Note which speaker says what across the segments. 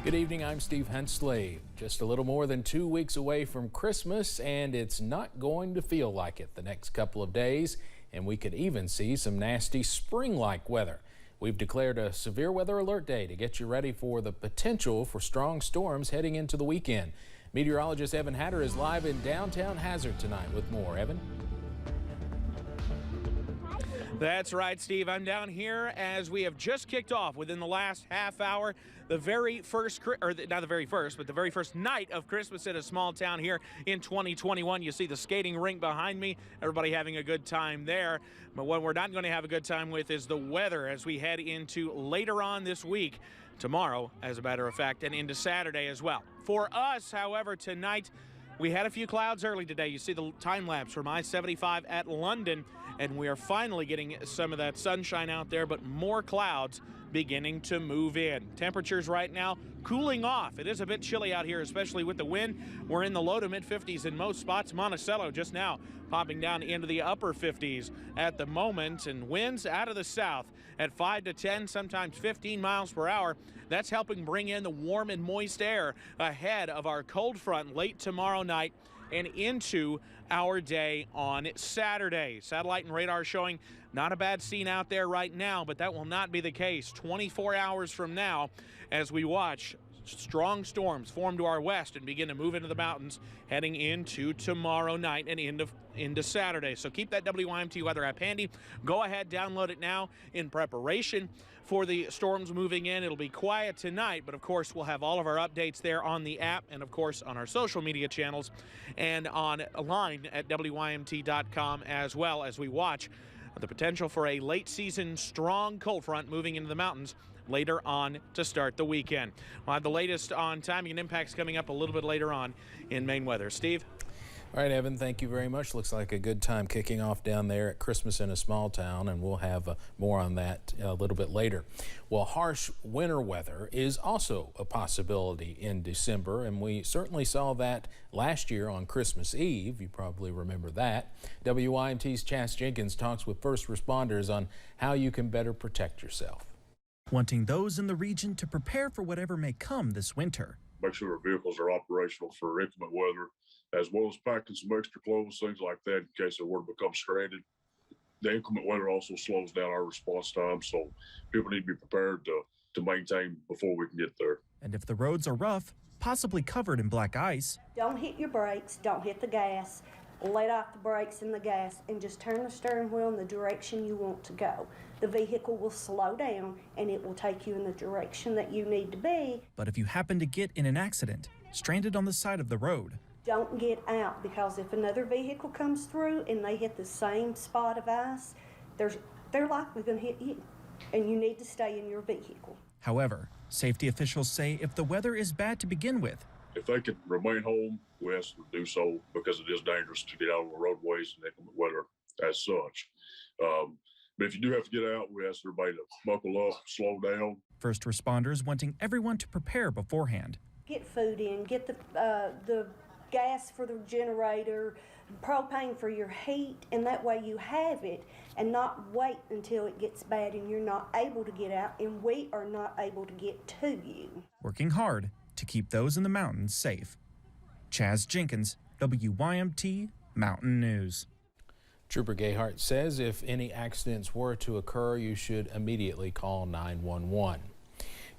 Speaker 1: Good evening, I'm Steve Hensley. Just a little more than 2 weeks away from Christmas, and it's not going to feel like it the next couple of days, and we could even see some nasty spring-like weather. We've declared a severe weather alert day to get you ready for the potential for strong storms heading into the weekend. Meteorologist Evan Hatter is live in downtown Hazard tonight with more. Evan?
Speaker 2: That's right, Steve. I'm down here as we have just kicked off within the last half hour the very first, not the very first, but the very first night of Christmas in a small town here in 2021. You see the skating rink behind me. Everybody having a good time there. But what we're not going to have a good time with is the weather as we head into later on this week. Tomorrow, as a matter of fact, and into Saturday as well. For us, however, tonight, we had a few clouds early today. You see the time lapse from I-75 at London, and we are finally getting some of that sunshine out there, but more clouds beginning to move in. Temperatures right now cooling off. It is a bit chilly out here, especially with the wind. We're in the low to mid 50s in most spots. Monticello just now popping down into the upper 50s at the moment, and winds out of the south at 5 to 10, sometimes 15 miles per hour. That's helping bring in the warm and moist air ahead of our cold front late tomorrow night and into our day on Saturday. Satellite and radar showing not a bad scene out there right now, but that will not be the case 24 hours from now as we watch strong storms form to our west and begin to move into the mountains heading into tomorrow night and into Saturday. So keep that WYMT weather app handy. Go ahead, download it now in preparation for the storms moving in. It'll be quiet tonight, but of course we'll have all of our updates there on the app and of course on our social media channels and online at WYMT.com as well as we watch the potential for a late season strong cold front moving into the mountains later on to start the weekend. We'll have the latest on timing and impacts coming up a little bit later on in Maine weather. Steve?
Speaker 1: All right, Evan, thank you very much. Looks like a good time kicking off down there at Christmas in a small town, and we'll have more on that a little bit later. Well, harsh winter weather is also a possibility in December, and we certainly saw that last year on Christmas Eve. You probably remember that. WYMT's Chas Jenkins talks with first responders on how you can better protect yourself.
Speaker 3: Wanting those in the region to prepare for whatever may come this winter.
Speaker 4: Make sure our vehicles are operational for inclement weather, as well as packing some extra clothes, things like that, in case they were to become stranded. The inclement weather also slows down our response time, so people need to be prepared to maintain before we can get there.
Speaker 3: And if the roads are rough, possibly covered in black ice.
Speaker 5: Don't hit your brakes, don't hit the gas, let off the brakes and the gas, and just turn the steering wheel in the direction you want to go. The vehicle will slow down and it will take you in the direction that you need to be.
Speaker 3: But if you happen to get in an accident, stranded on the side of the road,
Speaker 5: don't get out, because if another vehicle comes through and they hit the same spot of ice, they're likely going to hit you, and you need to stay in your vehicle.
Speaker 3: However, safety officials say if the weather is bad to begin with,
Speaker 4: if they can remain home, we ask them to do so, because it is dangerous to get out on the roadways in inclement weather as such. But if you do have to get out, we ask everybody to buckle up, slow down.
Speaker 3: First responders wanting everyone to prepare beforehand.
Speaker 5: Get food in, get the gas for the generator, propane for your heat, and that way you have it and not wait until it gets bad and you're not able to get out and we are not able to get to you.
Speaker 3: Working hard to keep those in the mountains safe. Chas Jenkins, WYMT Mountain News.
Speaker 1: Trooper Gayhart says if any accidents were to occur, you should immediately call 911.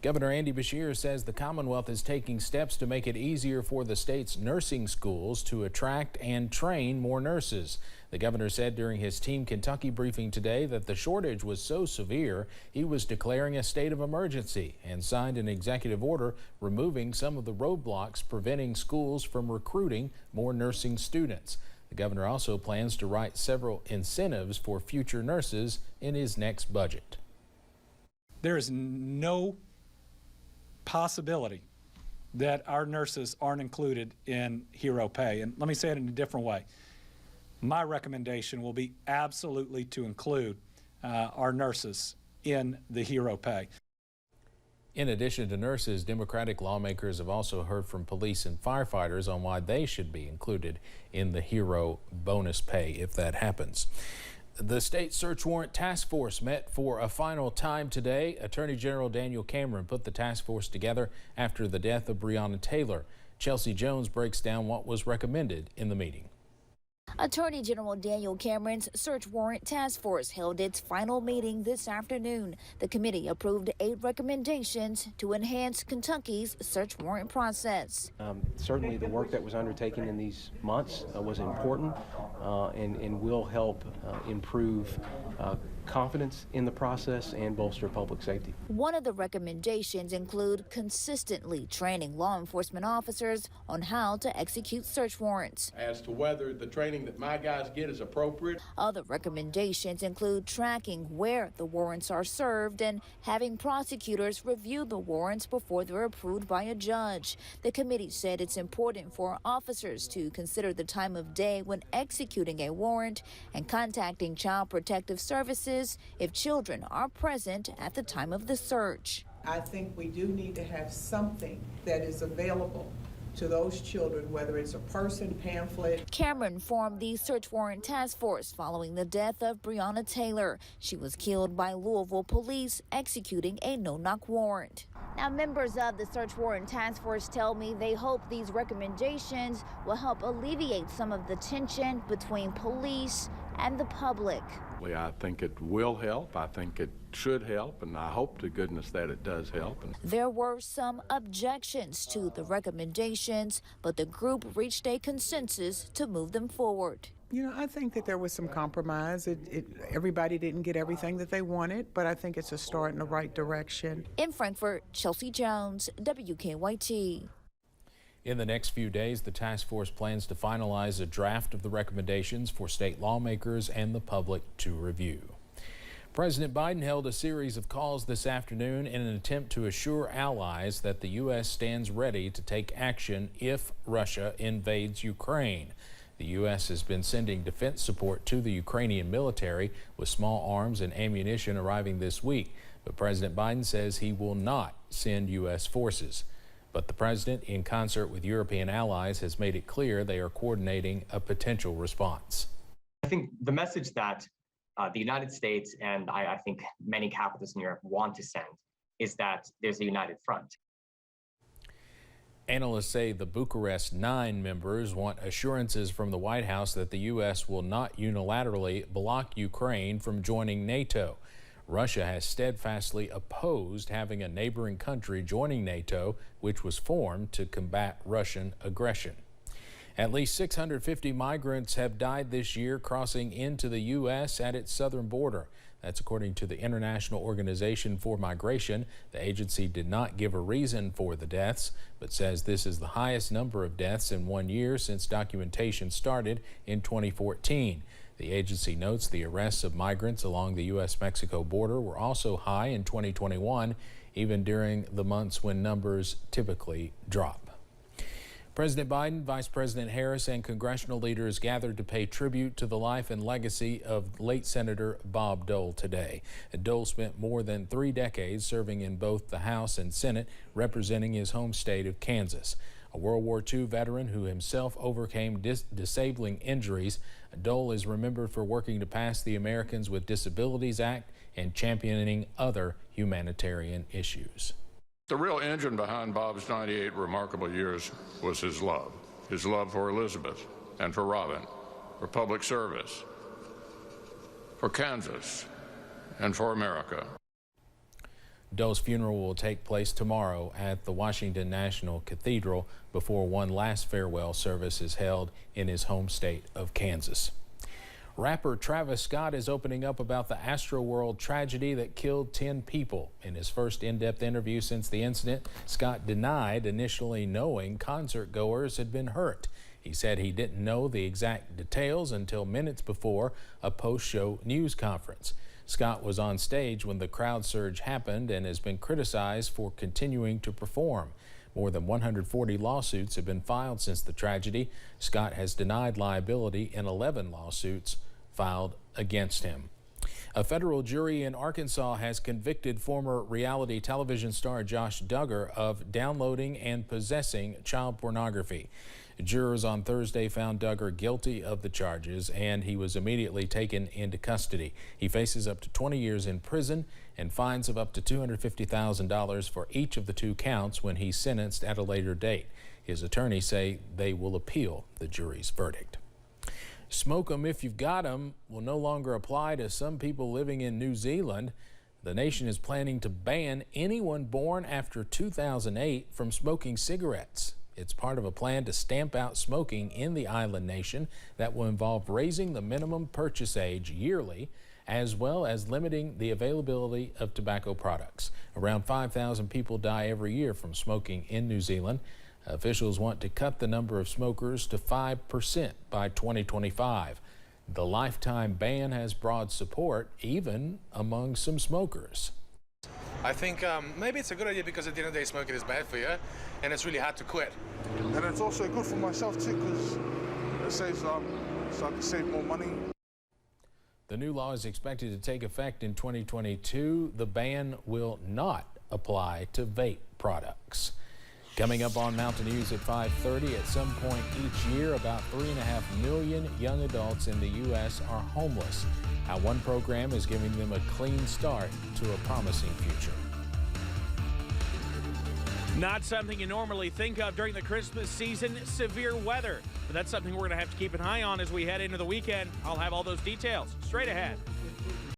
Speaker 1: Governor Andy Beshear says the Commonwealth is taking steps to make it easier for the state's nursing schools to attract and train more nurses. The governor said during his Team Kentucky briefing today that the shortage was so severe he was declaring a state of emergency and signed an executive order removing some of the roadblocks preventing schools from recruiting more nursing students. The governor also plans to write several incentives for future nurses in his next budget.
Speaker 6: There is no possibility that our nurses aren't included in hero pay. And let me say it in a different way. My recommendation will be absolutely to include our nurses in the hero pay.
Speaker 1: In addition to nurses, Democratic lawmakers have also heard from police and firefighters on why they should be included in the hero bonus pay if that happens. The state search warrant task force met for a final time today. Attorney General Daniel Cameron put the task force together after the death of Breonna Taylor. Chelsea Jones breaks down what was recommended in the meeting.
Speaker 7: Attorney General Daniel Cameron's search warrant task force held its final meeting this afternoon. The committee approved 8 recommendations to enhance Kentucky's search warrant process.
Speaker 8: Certainly the work that was undertaken in these months was important and will help improve confidence in the process and bolster public safety.
Speaker 7: One of the recommendations include consistently training law enforcement officers on how to execute search warrants.
Speaker 9: As to whether the training that my guys get is appropriate.
Speaker 7: Other recommendations include tracking where the warrants are served and having prosecutors review the warrants before they're approved by a judge. The committee said it's important for officers to consider the time of day when executing a warrant and contacting Child Protective Services if children are present at the time of the search.
Speaker 10: I think we do need to have something that is available to those children, whether it's a person, pamphlet.
Speaker 7: Cameron formed the search warrant task force following the death of Breonna Taylor. She was killed by Louisville police executing a no-knock warrant. Now, members of the search warrant task force tell me they hope these recommendations will help alleviate some of the tension between police and the public.
Speaker 9: I think it will help. I think it should help, and I hope to goodness that it does help.
Speaker 7: There were some objections to the recommendations, but the group reached a consensus to move them forward.
Speaker 10: You know, I think that there was some compromise. Everybody didn't get everything that they wanted, but I think it's a start in the right direction.
Speaker 7: In Frankfort, Chelsea Jones, WKYT.
Speaker 1: In the next few days, the task force plans to finalize a draft of the recommendations for state lawmakers and the public to review. President Biden held a series of calls this afternoon in an attempt to assure allies that the U.S. stands ready to take action if Russia invades Ukraine. The U.S. has been sending defense support to the Ukrainian military, with small arms and ammunition arriving this week. But President Biden says he will not send U.S. forces. But the president, in concert with European allies, has made it clear they are coordinating a potential response.
Speaker 11: I think the message that the United States and I think many capitalists in Europe want to send is that there's a united front.
Speaker 1: Analysts say the Bucharest 9 members want assurances from the White House that the U.S. will not unilaterally block Ukraine from joining NATO. Russia has steadfastly opposed having a neighboring country joining NATO, which was formed to combat Russian aggression. At least 650 migrants have died this year crossing into the U.S. at its southern border. That's according to the International Organization for Migration. The agency did not give a reason for the deaths, but says this is the highest number of deaths in 1 year since documentation started in 2014. The agency notes the arrests of migrants along the U.S.-Mexico border were also high in 2021, even during the months when numbers typically drop. President Biden, Vice President Harris, and congressional leaders gathered to pay tribute to the life and legacy of late Senator Bob Dole today. Dole spent more than 3 decades serving in both the House and Senate, representing his home state of Kansas. A World War II veteran who himself overcame disabling injuries, Dole is remembered for working to pass the Americans with Disabilities Act and championing other humanitarian issues.
Speaker 12: The real engine behind Bob's 98 remarkable years was his love for Elizabeth and for Robin, for public service, for Kansas, and for America.
Speaker 1: Dole's funeral will take place tomorrow at the Washington National Cathedral before one last farewell service is held in his home state of Kansas. Rapper Travis Scott is opening up about the Astroworld tragedy that killed 10 people. In his first in-depth interview since the incident, Scott denied initially knowing concert goers had been hurt. He said he didn't know the exact details until minutes before a post-show news conference. Scott was on stage when the crowd surge happened and has been criticized for continuing to perform. More than 140 lawsuits have been filed since the tragedy. Scott has denied liability in 11 lawsuits filed against him. A federal jury in Arkansas has convicted former reality television star Josh Duggar of downloading and possessing child pornography. Jurors on Thursday found Duggar guilty of the charges, and he was immediately taken into custody. He faces up to 20 years in prison and fines of up to $250,000 for each of the 2 counts when he's sentenced at a later date. His attorneys say they will appeal the jury's verdict. Smoke 'em if you've got 'em will no longer apply to some people living in New Zealand. The nation is planning to ban anyone born after 2008 from smoking cigarettes. It's part of a plan to stamp out smoking in the island nation that will involve raising the minimum purchase age yearly, as well as limiting the availability of tobacco products. Around 5,000 people die every year from smoking in New Zealand. Officials want to cut the number of smokers to 5% by 2025. The lifetime ban has broad support, even among some smokers.
Speaker 13: I think maybe it's a good idea because at the end of the day, smoking is bad for you, and it's really hard to quit.
Speaker 14: And it's also good for myself too, because it saves, so I can save more money.
Speaker 1: The new law is expected to take effect in 2022. The ban will not apply to vape products. Coming up on Mountain News at 5:30, at some point each year, about 3.5 million young adults in the U.S. are homeless. How one program is giving them a clean start to a promising future.
Speaker 2: Not something you normally think of during the Christmas season, severe weather. But that's something we're going to have to keep an eye on as we head into the weekend. I'll have all those details straight ahead.